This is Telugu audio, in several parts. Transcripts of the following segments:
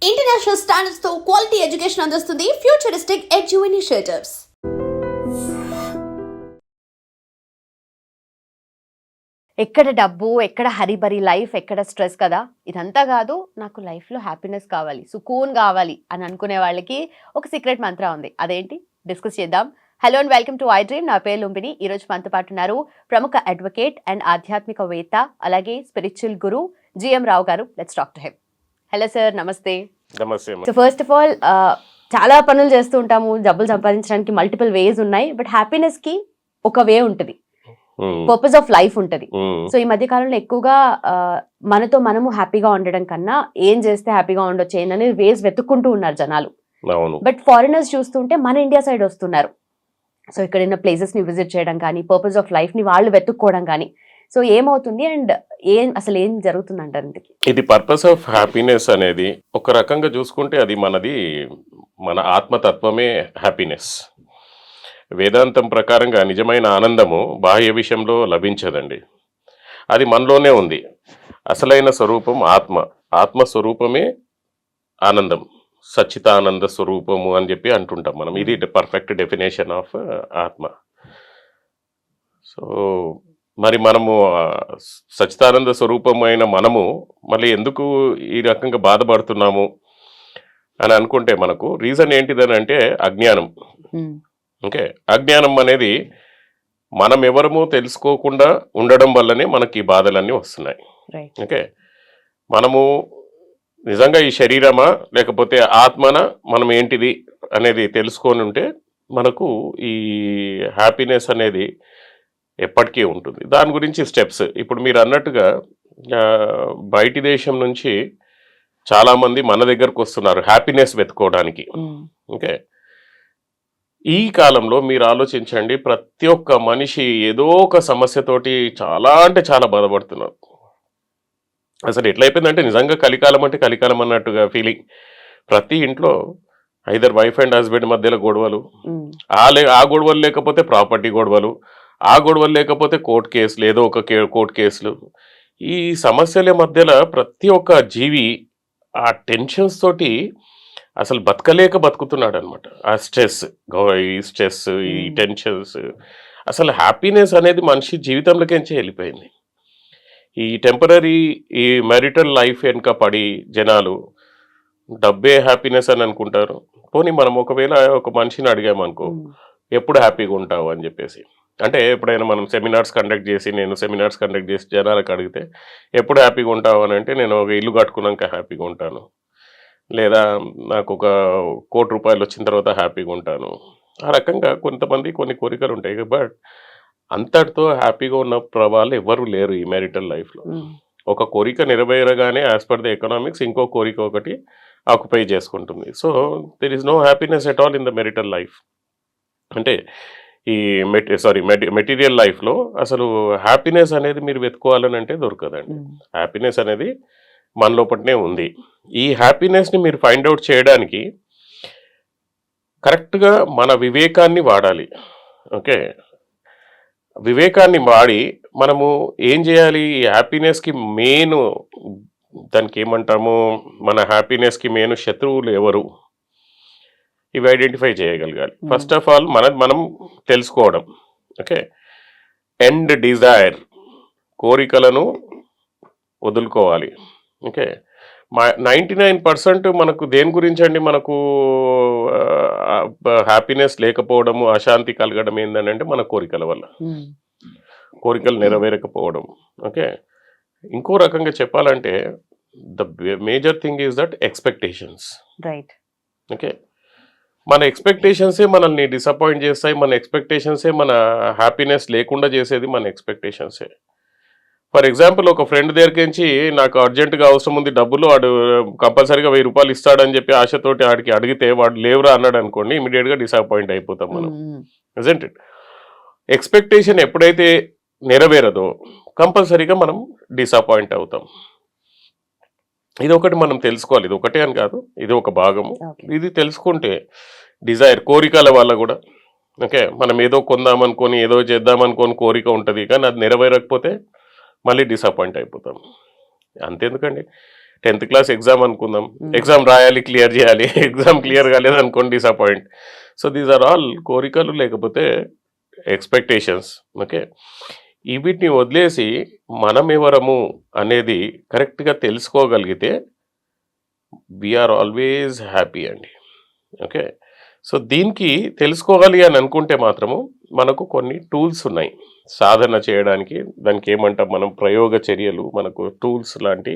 ఇంటర్నేషనల్ స్టాండర్డ్స్ తో క్వాలిటీ ఎడ్యుకేషన్ అందిస్తుంది ఫ్యూచరిస్టిక్ ఎడ్యు ఇనిషియేటివ్స్. ఎక్కడ డబ్బు, ఎక్కడ హరిబరి లైఫ్, ఎక్కడ స్ట్రెస్ కదా. ఇదంతా కాదు, నాకు లైఫ్లో హ్యాపీనెస్ కావాలి, సుకూన్ కావాలి అని అనుకునే వాళ్ళకి ఒక సీక్రెట్ మంత్రం ఉంది. అదేంటి డిస్కస్ చేద్దాం. Hello and welcome to I dream. నా పేరు లుంబిని. ఈరోజు మనతో పాటు ఉన్నారు ప్రముఖ అడ్వకేట్ అండ్ ఆధ్యాత్మికవేత్త, అలాగే స్పిరిచువల్ గురు జిఎం రావు గారు. Let's talk to him. Hello sir, నమస్తే. నమస్తే. సో ఫస్ట్ ఆఫ్ ఆల్, చాలా పనులు చేస్తూ ఉంటాము, డబ్బులు సంపాదించడానికి మల్టిపుల్ వేస్ ఉన్నాయి. బట్ హ్యాపీనెస్ కి ఒక వే ఉంటుంది, పర్పస్ ఆఫ్ లైఫ్ ఉంటుంది. సో ఈ మధ్య కాలంలో ఎక్కువగా మనతో మనము హ్యాపీగా ఉండడం కన్నా ఏం చేస్తే హ్యాపీగా ఉండొచ్చు ఏంటనేది వేస్ వెతుక్కుంటూ ఉన్నారు జనాలు. బట్ ఫారినర్స్ చూస్తుంటే మన ఇండియా సైడ్ వస్తున్నారు. సో ఇక్కడ ఉన్న ప్లేసెస్ ని విజిట్ చేయడం కానీ, పర్పస్ ఆఫ్ లైఫ్ ని వాళ్ళు వెతుక్కోవడం కానీ. సో ఏమవుతుంది అండ్ అసలు ఏం జరుగుతుంది అంటారు ఇంతకి? ఇది పర్పస్ ఆఫ్ హ్యాపీనెస్ అనేది ఒక రకంగా చూసుకుంటే అది మన ఆత్మతత్వమే హ్యాపీనెస్. వేదాంతం ప్రకారంగా నిజమైన ఆనందము బాహ్య విషయంలో లభించదండి, అది మనలోనే ఉంది. అసలైన స్వరూపం ఆత్మస్వరూపమే ఆనందం, సచ్చితానంద స్వరూపము అని చెప్పి అంటుంటాం మనం. ఇది పర్ఫెక్ట్ డెఫినేషన్ ఆఫ్ ఆత్మ. సో మరి మనము సచ్చిదానంద స్వరూపమైన మనము మళ్ళీ ఎందుకు ఈ రకంగా బాధపడుతున్నాము అని అనుకుంటే మనకు రీజన్ ఏంటిదని అంటే అజ్ఞానం. ఓకే, అజ్ఞానం అనేది మనం ఎవరము తెలుసుకోకుండా ఉండడం వల్లనే మనకి బాధలన్నీ వస్తున్నాయి. ఓకే, మనము నిజంగా ఈ శరీరమా లేకపోతే ఆత్మనా మనం ఏంటిది అనేది తెలుసుకొని ఉంటే మనకు ఈ హ్యాపీనెస్ అనేది ఎప్పటికీ ఉంటుంది. దాని గురించి స్టెప్స్ ఇప్పుడు మీరు అన్నట్టుగా బయటి దేశం నుంచి చాలామంది మన దగ్గరకు వస్తున్నారు హ్యాపీనెస్ వెతుకోవడానికి. ఓకే, ఈ కాలంలో మీరు ఆలోచించండి, ప్రతి ఒక్క మనిషి ఏదో ఒక సమస్యతోటి చాలా అంటే చాలా బాధపడుతున్నారు. అసలు ఎట్లయిపోయిందంటే నిజంగా కలికాలం అంటే కలికాలం అన్నట్టుగా ఫీలింగ్. ప్రతి ఇంట్లో ఐదర్ వైఫ్ అండ్ హస్బెండ్ మధ్యలో గొడవలు, ఆ గొడవలు లేకపోతే ప్రాపర్టీ గొడవలు, ఆ గొడవలు లేకపోతే కోర్టు కేసులు, ఏదో ఒక కోర్టు కేసులు. ఈ సమస్యల మధ్యలో ప్రతి ఒక్క జీవి ఆ టెన్షన్స్ తోటి అసలు బతుకుతున్నాడు అనమాట. ఆ స్ట్రెస్, ఈ టెన్షన్స్, అసలు హ్యాపీనెస్ అనేది మనిషి జీవితంలోకించే వెళ్ళిపోయింది. ఈ టెంపరీ ఈ మ్యారిటల్ లైఫ్ వెనుక పడి జనాలు డబ్బే హ్యాపీనెస్ అని అనుకుంటారు. పోనీ మనం ఒకవేళ ఒక మనిషిని అడిగామనుకో, ఎప్పుడు హ్యాపీగా ఉంటావు అని చెప్పేసి, అంటే ఎప్పుడైనా మనం నేను సెమినార్స్ కండక్ట్ చేసి జనాలకు అడిగితే ఎప్పుడు హ్యాపీగా ఉంటావు అని అంటే, నేను ఒక ఇల్లు కట్టుకున్నాక హ్యాపీగా ఉంటాను, లేదా నాకు ఒక ₹1 కోటి వచ్చిన తర్వాత హ్యాపీగా ఉంటాను. ఆ రకంగా కొంతమంది కొన్ని కోరికలు ఉంటాయి. బట్ అంతటితో హ్యాపీగా ఉన్న వాళ్ళు ఎవరు లేరు ఈ మ్యారిటల్ లైఫ్లో. ఒక కోరిక నెరవేరగానే యాజ్ పర్ ద ఎకనామిక్స్ ఇంకో కోరిక ఒకటి ఆక్యుపై చేసుకుంటుంది. So there is no happiness at all in the marital life. అంటే ఈ మెటీరియల్ లైఫ్లో అసలు హ్యాపీనెస్ అనేది మీరు వెతుకోవాలని అంటే దొరకదండి. హ్యాపీనెస్ అనేది మన లోపలనే ఉంది. ఈ హ్యాపీనెస్ని మీరు ఫైండ్ అవుట్ చేయడానికి కరెక్ట్గా మన వివేకాన్ని వాడాలి. ఓకే, వివేకాన్ని వాడి మనము ఏం చేయాలి, ఈ హ్యాపీనెస్కి మెయిన్ దానికి ఏమంటాము, మన హ్యాపీనెస్కి మెయిన్ శత్రువులు ఎవరు, ఇవి ఐడెంటిఫై చేయగలగాలి. ఫస్ట్ ఆఫ్ ఆల్ మనం తెలుసుకోవడం. ఓకే, ఎండ్ డిజైర్, కోరికలను వదులుకోవాలి. ఓకే, 99% మనకు దేని గురించి అండి, మనకు హ్యాపీనెస్ లేకపోవడము, అశాంతి కలగడం ఏంటంటే మన కోరికల వల్ల, కోరికలు నెరవేరకపోవడం. ఓకే, ఇంకో రకంగా చెప్పాలంటే the major thing is that expectations. Right. Okay, మన ఎక్స్పెక్టేషన్సే మనల్ని డిసప్పాయింట్ చేస్తాయి. మన ఎక్స్పెక్టేషన్సే మన హ్యాపీనెస్ లేకుండా చేసేది మన ఎక్స్పెక్టేషన్సే. ఫర్ ఎగ్జాంపుల్, ఒక ఫ్రెండ్ దగ్గరికి నాకు అర్జెంటుగా అవసరం ఉంది డబ్బులు, వాడు కంపల్సరీగా ₹1000 ఇస్తాడని చెప్పి ఆశతోటి వాడికి అడిగితే వాడు లేవురా అన్నాడు అనుకోండి, ఇమీడియట్గా డిసప్పాయింట్ అయిపోతాం మనం. Isn't it? ఎక్స్పెక్టేషన్ ఎప్పుడైతే నెరవేరదో కంపల్సరీగా మనం డిసప్పాయింట్ అవుతాం. ఇది ఒకటి మనం తెలుసుకోవాలి. ఇది ఒకటే అని కాదు, ఇది ఒక భాగము. ఇది తెలుసుకుంటే డిజైర్, కోరికల వల్ల కూడా, ఓకే, మనం ఏదో కొందామనుకొని ఏదో చేద్దామనుకొని కోరిక ఉంటుంది, కానీ అది నెరవేరకపోతే మళ్ళీ డిసప్పాయింట్ అయిపోతాం. అంతేందుకండి, 10th క్లాస్ ఎగ్జామ్ అనుకుందాం, ఎగ్జామ్ రాయాలి, క్లియర్ చేయాలి, ఎగ్జామ్ క్లియర్ కాలేదు అనుకోండి, disappoint. So these are all కోరికలు లేకపోతే ఎక్స్పెక్టేషన్స్. ఓకే, వీటిని వదిలేసి మనం ఎవరము అనేది కరెక్ట్గా తెలుసుకోగలిగితే వీఆర్ ఆల్వేస్ హ్యాపీ అండి. ఓకే, సో దీనికి తెలుసుకోవాలి అని అనుకుంటే మాత్రము మనకు కొన్ని టూల్స్ ఉన్నాయి సాధన చేయడానికి. దానికి ఏమంటాం మనం, ప్రయోగ చర్యలు, మనకు టూల్స్ లాంటి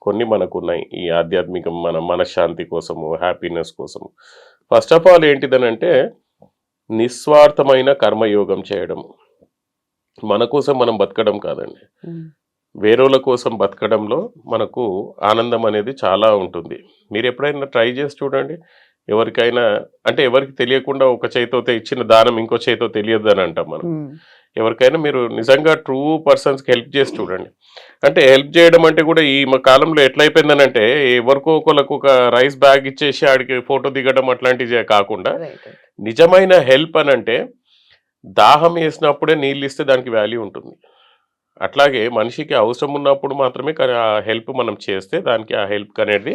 కొన్ని మనకు ఉన్నాయి ఈ ఆధ్యాత్మికం, మన మనశ్శాంతి కోసము, హ్యాపీనెస్ కోసము. ఫస్ట్ ఆఫ్ ఆల్ ఏంటిదనంటే నిస్వార్థమైన కర్మయోగం చేయడం. మన కోసం మనం బతకడం కాదండి, వేరేల కోసం బతకడంలో మనకు ఆనందం అనేది చాలా ఉంటుంది. మీరు ఎప్పుడైనా ట్రై చేసి చూడండి. ఎవరికైనా అంటే ఎవరికి తెలియకుండా ఒక చేతితో ఇచ్చిన దానం ఇంకో చేతితో తెలియదు అని అంటాం మనం. ఎవరికైనా మీరు నిజంగా ట్రూ పర్సన్స్కి హెల్ప్ చేసి చూడండి. అంటే హెల్ప్ చేయడం అంటే కూడా ఈ కాలంలో ఎట్లయిపోయిందని అంటే ఎవరికో ఒకరికి ఒక రైస్ బ్యాగ్ ఇచ్చేసి ఆడికి ఫోటో దిగడం అట్లాంటివి కాకుండా నిజమైన హెల్ప్ అని అంటే దాహం వేసినప్పుడే నీళ్ళు ఇస్తే దానికి వాల్యూ ఉంటుంది. అట్లాగే మనిషికి అవసరం ఉన్నప్పుడు మాత్రమే ఆ హెల్ప్ మనం చేస్తే దానికి ఆ హెల్ప్ అనేది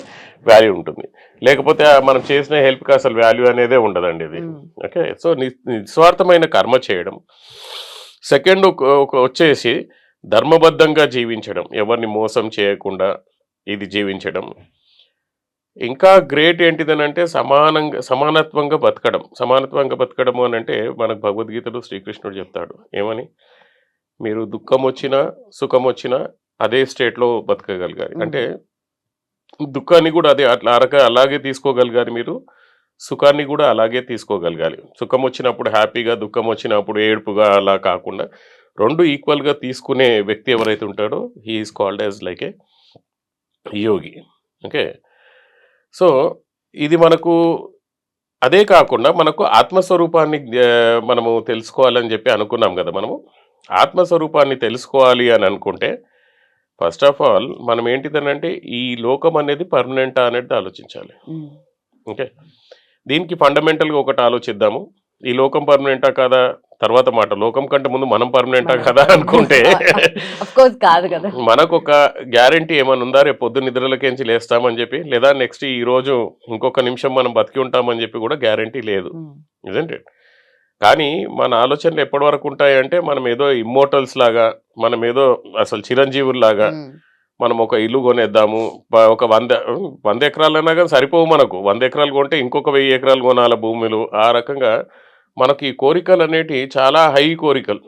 వాల్యూ ఉంటుంది. లేకపోతే మనం చేసిన హెల్ప్కి అసలు వాల్యూ అనేదే ఉండదండి ఇది. ఓకే, సో నిస్వార్థమైన కర్మ చేయడం. సెకండ్ వచ్చేసి ధర్మబద్ధంగా జీవించడం, ఎవరిని మోసం చేయకుండా ఇది జీవించడం. ఇంకా గ్రేట్ ఏంటిదనంటే సమానత్వంగా బతకడం. సమానత్వంగా బతకడము అని అంటే మనకు భగవద్గీతలో శ్రీకృష్ణుడు చెప్తాడు ఏమని, మీరు దుఃఖం వచ్చినా సుఖం వచ్చినా అదే స్టేట్లో బతకగలగాలి. అంటే దుఃఖాన్ని కూడా అదే అలాగే తీసుకోగలగాలి, మీరు సుఖాన్ని కూడా అలాగే తీసుకోగలగాలి. సుఖం వచ్చినప్పుడు హ్యాపీగా, దుఃఖం వచ్చినప్పుడు ఏడుపుగా అలా కాకుండా రెండు ఈక్వల్గా తీసుకునే వ్యక్తి ఎవరైతే ఉంటాడో he is called as like A Yogi. Okay, so ఇది మనకు అదే కాకుండా మనకు ఆత్మస్వరూపాన్ని మనము తెలుసుకోవాలని చెప్పి అనుకున్నాం కదా. మనము ఆత్మస్వరూపాన్ని తెలుసుకోవాలి అని అనుకుంటే ఫస్ట్ ఆఫ్ ఆల్ మనం ఏంటిదనంటే ఈ లోకం అనేది పర్మనెంటా అనేది ఆలోచించాలి. ఓకే, దీనికి ఫండమెంటల్గా ఒకటి ఆలోచిద్దాము. ఈ లోకం పర్మనెంటా కాదా తర్వాత మాట, లోకం కంటే ముందు మనం పర్మనెంటా కదా అనుకుంటే కాదు కదా. మనకు ఒక గ్యారంటీ ఏమైనా ఉందా, రేపు పొద్దున్న నిద్రలకేంచి లేస్తామని చెప్పి, లేదా నెక్స్ట్ ఈ రోజు ఇంకొక నిమిషం మనం బతికి ఉంటామని చెప్పి కూడా గ్యారంటీ లేదు, నిజంటే. కానీ మన ఆలోచనలు ఎప్పటి వరకు ఉంటాయంటే మనం ఏదో ఇమ్మోర్టల్స్ లాగా, మనం ఏదో అసలు చిరంజీవుల్లాగా మనం ఒక ఇల్లు కొనేద్దాము, ఒక 100 ఎకరాలన్నా కానీ సరిపోవు మనకు. 100 ఎకరాలు కొంటే ఇంకొక 1000 ఎకరాలు కొనాల భూములు. ఆ రకంగా మనకి ఈ కోరికలు అనేటివి చాలా హై కోరికలు.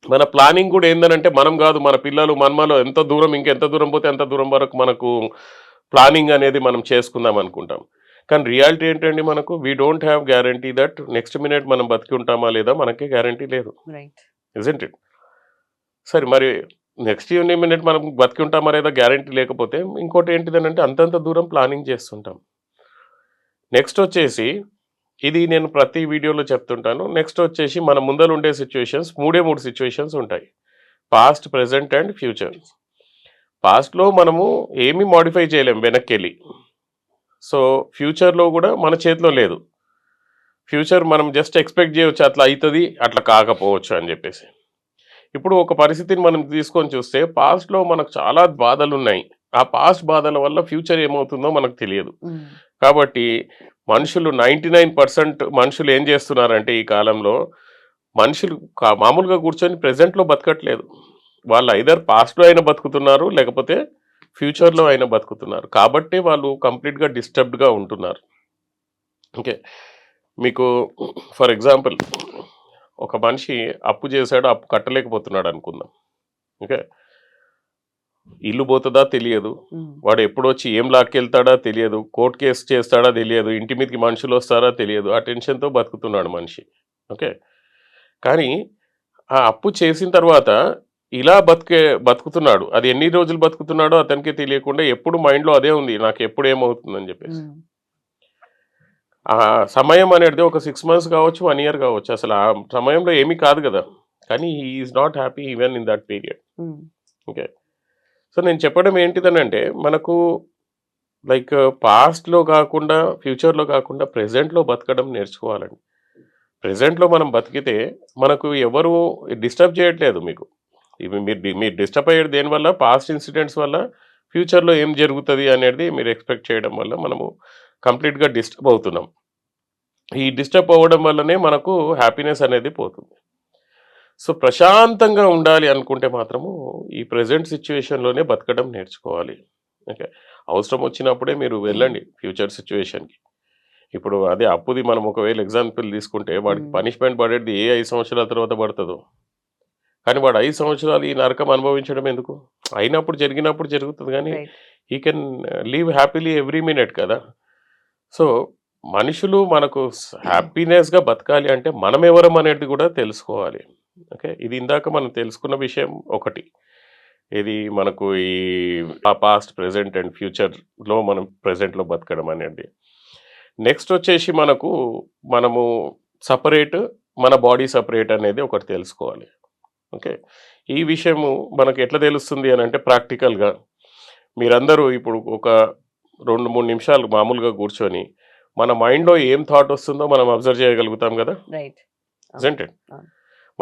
మన ప్లానింగ్ కూడా ఏందనంటే మనం కాదు, మన పిల్లలు మనమలో ఎంత దూరం, ఇంకెంత దూరం పోతే ఎంత దూరం వరకు మనకు ప్లానింగ్ అనేది మనం చేసుకుందాం అనుకుంటాం. కానీ రియాలిటీ ఏంటండి, మనకు we don't have guarantee that next minute మనం బతికి ఉంటామా లేదా మనకే గ్యారంటీ లేదు, ఇజంట్ ఇట్? సరే, మరి నెక్స్ట్ మినిట్ మనం బతికి ఉంటామా లేదా గ్యారంటీ లేకపోతే ఇంకోటి ఏంటిదనంటే అంతంత దూరం ప్లానింగ్ చేస్తుంటాం. నెక్స్ట్ వచ్చేసి ఇది నేను ప్రతి వీడియోలో చెప్తుంటాను. నెక్స్ట్ వచ్చేసి మన ముందర ఉండే సిచ్యువేషన్స్ 3 సిచ్యువేషన్స్ ఉంటాయి, పాస్ట్, ప్రెజెంట్ అండ్ ఫ్యూచర్. పాస్ట్లో మనము ఏమీ మాడిఫై చేయలేం వెనక్కి వెళ్ళి. సో ఫ్యూచర్లో కూడా మన చేతిలో లేదు. ఫ్యూచర్ మనం జస్ట్ ఎక్స్పెక్ట్ చేయవచ్చు, అట్లా అవుతుంది, అట్లా కాకపోవచ్చు అని చెప్పేసి. ఇప్పుడు ఒక పరిస్థితిని మనం తీసుకొని చూస్తే పాస్ట్లో మనకు చాలా బాధలు ఉన్నాయి. ఆ పాస్ట్ బాధల వల్ల ఫ్యూచర్ ఏమవుతుందో మనకు తెలియదు. కాబట్టి మనుషులు 99% మనుషులు ఏం చేస్తున్నారంటే ఈ కాలంలో మనుషులు మామూలుగా కూర్చొని ప్రెజెంట్లో బతకట్లేదు. వాళ్ళు ఐదర్ పాస్ట్లో అయినా బతుకుతున్నారు, లేకపోతే ఫ్యూచర్లో అయినా బతుకుతున్నారు. కాబట్టి వాళ్ళు కంప్లీట్గా డిస్టర్బ్డ్గా ఉంటున్నారు. ఓకే, మీకు ఫర్ ఎగ్జాంపుల్ ఒక మనిషి అప్పు చేశాడు, అప్పు కట్టలేకపోతున్నాడు అనుకుందాం. ఓకే, ఇల్లు పోతుందా తెలియదు, వాడు ఎప్పుడొచ్చి ఏం లాక్కెళ్తాడా తెలియదు, కోర్టు కేసు చేస్తాడా తెలియదు, ఇంటి మీదకి మనుషులు వస్తారా తెలియదు, ఆ టెన్షన్తో బతుకుతున్నాడు మనిషి. ఓకే, కానీ ఆ అప్పు చేసిన తర్వాత ఇలా బతుకుతున్నాడు. అది ఎన్ని రోజులు బతుకుతున్నాడో అతనికి తెలియకుండా ఎప్పుడు మైండ్లో అదే ఉంది, నాకు ఎప్పుడు ఏమవుతుందని చెప్పేసి. ఆ సమయం అనేది ఒక 6 months కావచ్చు, 1 year కావచ్చు, అసలు ఆ సమయంలో ఏమీ కాదు కదా, కానీ he is not happy even in that period. Okay, so నేను చెప్పడం ఏంటిదనంటే మనకు లైక్ పాస్ట్లో కాకుండా, ఫ్యూచర్లో కాకుండా ప్రెజెంట్లో బతకడం నేర్చుకోవాలండి. ప్రెజెంట్లో మనం బతికితే మనకు ఎవరు డిస్టర్బ్ చేయట్లేదు. మీకు ఇవి మీరు డిస్టర్బ్ అయ్యేది దేనివల్ల, పాస్ట్ ఇన్సిడెంట్స్ వల్ల ఫ్యూచర్లో ఏం జరుగుతుంది అనేది మీరు ఎక్స్పెక్ట్ చేయడం వల్ల మనము కంప్లీట్గా డిస్టర్బ్ అవుతున్నాం. ఈ డిస్టర్బ్ అవ్వడం వల్లనే మనకు హ్యాపీనెస్ అనేది పోతుంది. సో ప్రశాంతంగా ఉండాలి అనుకుంటే మాత్రము ఈ ప్రజెంట్ సిచ్యువేషన్లోనే బతకడం నేర్చుకోవాలి. ఓకే, అవసరం వచ్చినప్పుడే మీరు వెళ్ళండి ఫ్యూచర్ సిచ్యువేషన్కి. ఇప్పుడు అదే అప్పుది మనం ఒకవేళ ఎగ్జాంపుల్ తీసుకుంటే వాడికి పనిష్మెంట్ పడేది ఏ 5 సంవత్సరాల తర్వాత పడుతుందో, కానీ వాడు 5 సంవత్సరాలు ఈ నరకం అనుభవించడం ఎందుకు? అయినప్పుడు జరిగినప్పుడు జరుగుతుంది, కానీ he can leave happily every minute కదా. సో మనుషులు మనకు హ్యాపీనెస్గా బతకాలి అంటే మనం ఎవరం అనేది కూడా తెలుసుకోవాలి. ఓకే, ఇది ఇందాక మనం తెలుసుకున్న విషయం ఒకటి. ఇది మనకు ఈ పాస్ట్, ప్రెజెంట్ అండ్ ఫ్యూచర్లో మనం ప్రెజెంట్లో బతకడం అనేది. నెక్స్ట్ వచ్చేసి మనము సపరేట్, మన బాడీ సపరేట్ అనేది ఒకటి తెలుసుకోవాలి. ఓకే, ఈ విషయము మనకు ఎట్లా తెలుస్తుంది అని అంటే ప్రాక్టికల్గా మీరందరూ ఇప్పుడు ఒక 2-3 నిమిషాలు మామూలుగా కూర్చొని మన మైండ్లో ఏం థాట్ వస్తుందో మనం అబ్జర్వ్ చేయగలుగుతాం కదా. Isn't it?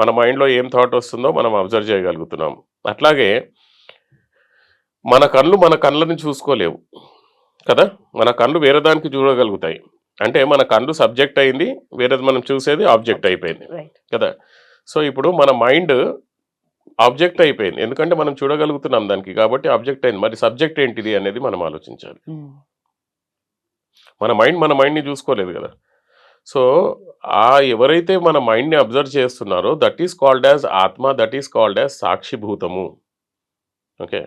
మన మైండ్లో ఏం థాట్ వస్తుందో మనం అబ్జర్వ్ చేయగలుగుతున్నాం. అట్లాగే మన కళ్ళని చూసుకోలేవు కదా, మన కళ్ళు వేరే దానికి చూడగలుగుతాయి. అంటే మన కళ్ళు సబ్జెక్ట్ అయింది, వేరేది మనం చూసేది ఆబ్జెక్ట్ అయిపోయింది కదా. సో ఇప్పుడు మన మైండ్ ఆబ్జెక్ట్ అయిపోయింది, ఎందుకంటే మనం చూడగలుగుతున్నాం దానికి, కాబట్టి ఆబ్జెక్ట్ అయింది. మరి సబ్జెక్ట్ ఏంటిది అనేది మనం ఆలోచించాలి. మన మైండ్ని చూసుకోలేదు కదా. సో ఎవరైతే మన మైండ్ని అబ్జర్వ్ చేస్తున్నారో దట్ ఈస్ కాల్డ్ యాజ్ ఆత్మ, దట్ ఈస్ కాల్డ్ యాజ్ సాక్షిభూతము. ఓకే,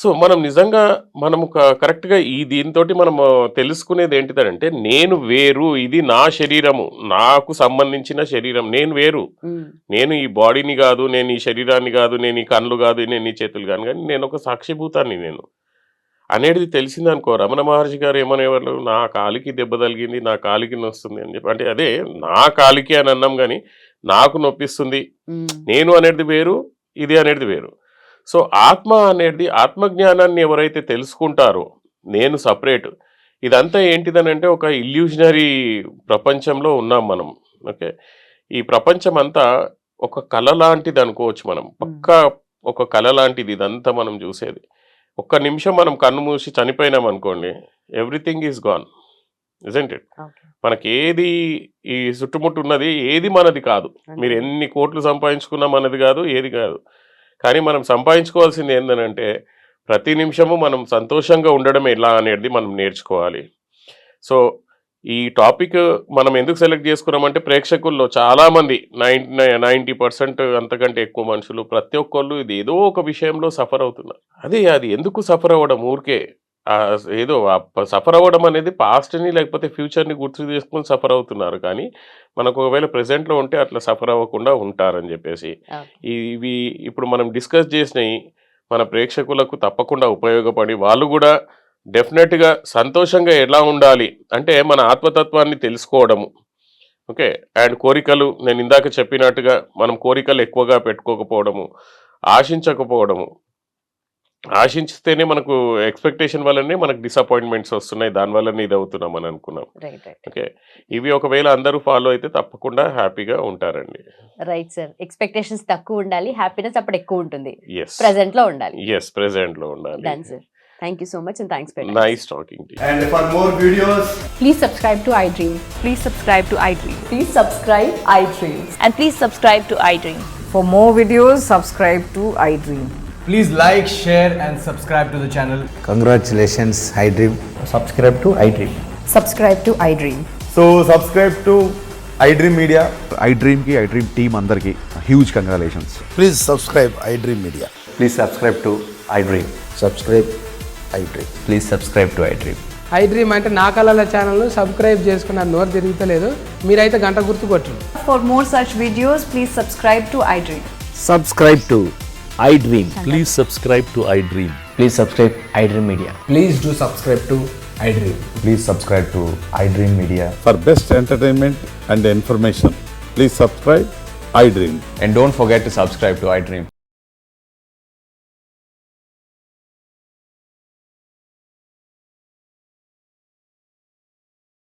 సో మనం నిజంగా మనము కరెక్ట్గా దీంతో మనం తెలుసుకునేది ఏంటిదంటే నేను వేరు, ఇది నా శరీరము, నాకు సంబంధించిన శరీరం, నేను వేరు. నేను ఈ బాడీని కాదు, నేను ఈ శరీరాన్ని కాదు, నేను ఈ కళ్ళు కాదు, నేను ఈ చేతులు కాను, కానీ నేను ఒక సాక్షిభూతాన్ని నేను అనేది తెలిసిందనుకో. రమణ మహర్షి గారు ఏమనేవాళ్ళు, నా కాలికి దెబ్బ తగిలింది, నా కాలికి నొస్తుంది అని చెప్పి. అంటే అదే నా కాలికి అని అన్నాం, కానీ నాకు నొప్పిస్తుంది, నేను అనేది వేరు, ఇది అనేది వేరు. సో ఆత్మ అనేది, ఆత్మజ్ఞానాన్ని ఎవరైతే తెలుసుకుంటారో నేను సపరేట్, ఇదంతా ఏంటిదని అంటే ఒక ఇల్యూషనరీ ప్రపంచంలో ఉన్నాం మనం. ఓకే, ఈ ప్రపంచం అంతా ఒక కళ లాంటిది అనుకోవచ్చు మనం, పక్కా ఒక కళ లాంటిది ఇదంతా మనం చూసేది. ఒక్క నిమిషం మనం కన్ను మూసి చనిపోయినాం అనుకోండి, everything is gone, isn't it? మనకి ఏది ఈ చుట్టుముట్టు ఉన్నది ఏది మనది కాదు. మీరు ఎన్ని కోట్లు సంపాదించుకున్నా మనది కాదు, ఏది కాదు. కానీ మనం సంపాదించుకోవాల్సింది ఏంటంటే ప్రతి నిమిషము మనం సంతోషంగా ఉండడం ఎలా అనేది మనం నేర్చుకోవాలి. సో ఈ టాపిక్ మనం ఎందుకు సెలెక్ట్ చేసుకున్నామంటే ప్రేక్షకుల్లో చాలామంది 90% అంతకంటే ఎక్కువ మనుషులు ప్రతి ఒక్కళ్ళు ఇది ఏదో ఒక విషయంలో సఫర్ అవుతున్నారు. అది ఎందుకు సఫర్ అవ్వడం? ఊరికే ఏదో సఫర్ అవ్వడం అనేది పాస్ట్ని లేకపోతే ఫ్యూచర్ని గుర్తు చేసుకుని సఫర్ అవుతున్నారు, కానీ మనకు ఒకవేళ ప్రెసెంట్లో ఉంటే అట్లా సఫర్ అవ్వకుండా ఉంటారని చెప్పేసి ఇవి ఇప్పుడు మనం డిస్కస్ చేసినవి మన ప్రేక్షకులకు తప్పకుండా ఉపయోగపడి వాళ్ళు కూడా డెఫినెట్గా సంతోషంగా ఎలా ఉండాలి అంటే మన ఆత్మతత్వాన్ని తెలుసుకోవడము. ఓకే, అండ్ కోరికలు నేను ఇందాక చెప్పినట్టుగా మనం కోరికలు ఎక్కువగా పెట్టుకోకపోవడము, ఆశించకపోవడము. ఆశించితేనే మనకు ఎక్స్పెక్టేషన్ వల్లనే మనకు డిసప్పాయింట్మెంట్స్ వస్తున్నాయి, దానివల్లనే ఇది అవుతున్నాం అని అనుకున్నాం. ఓకే, ఇవి ఒకవేళ అందరూ ఫాలో అయితే తప్పకుండా హ్యాపీగా ఉంటారండి. రైట్ సార్, ఎక్స్పెక్టేషన్స్ తక్కువ ఉండాలి, హ్యాపీనెస్ అప్పుడు ఎక్కువ ఉంటుంది, ప్రెజెంట్ లో ఉండాలి. ప్రెజెంట్ లో ఉండాలి. Done, sir. Thank you so much and thanks for nice talking to you. And for more videos, please subscribe to iDream. Please subscribe to iDream. Please subscribe iDream. And please subscribe to iDream. For more videos, subscribe to iDream. please like, share and subscribe to the channel. Congratulations, iDream. Subscribe to iDream. Subscribe to iDream. So subscribe to iDream Media. iDream team andarki huge congratulations. Please subscribe iDream Media. Please subscribe to iDream. Subscribe iDream. Please subscribe to iDream. iDream అంటే నా కళల ఛానల్ను సబ్స్క్రైబ్ చేసుకున్న నోరు తిరుగుతలేదు, మీరైతే గంట గుర్తు కొట్టండి. For more such videos, please subscribe to iDream. Subscribe to iDream. Please subscribe to iDream. Please subscribe iDream Media. Please do subscribe to iDream. Please subscribe to iDream Media. For best entertainment and information, please subscribe iDream. And don't forget to subscribe to iDream.